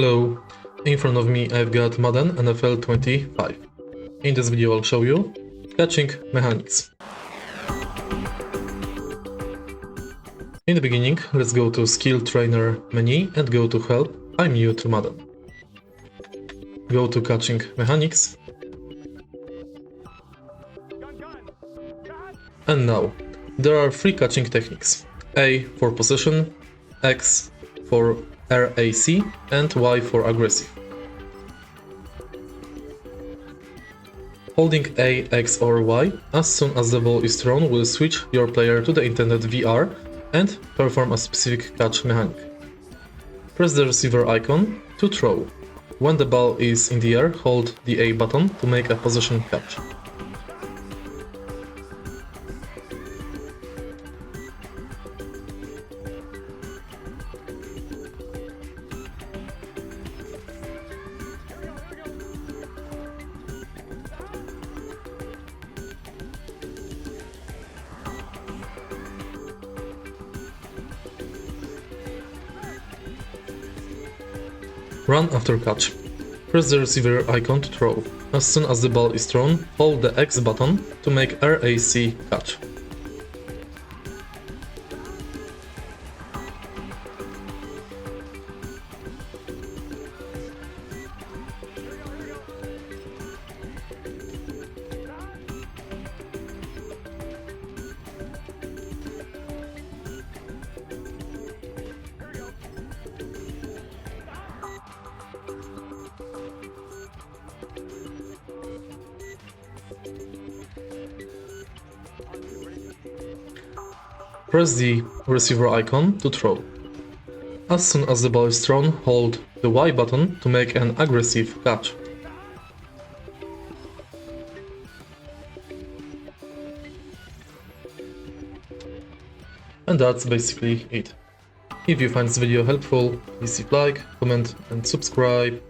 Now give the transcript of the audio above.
Hello, in front of me I've got Madden NFL 25. In this video I'll show you catching mechanics. In the beginning, let's go to Skill Trainer menu and go to Help, I'm new to Madden. Go to Catching Mechanics. And now, there are three catching techniques. A for position, X for RAC and Y for aggressive. Holding A, X or Y as soon as the ball is thrown will switch your player to the intended VR and perform a specific catch mechanic. Press the receiver icon to throw. When the ball is in the air, hold the A button to make a position catch. Run after catch. Press the receiver icon to throw. As soon as the ball is thrown, hold the X button to make RAC catch. Press the receiver icon to throw. As soon as the ball is thrown, hold the Y button to make an aggressive catch. And that's basically it. If you find this video helpful, please leave a like, comment and subscribe.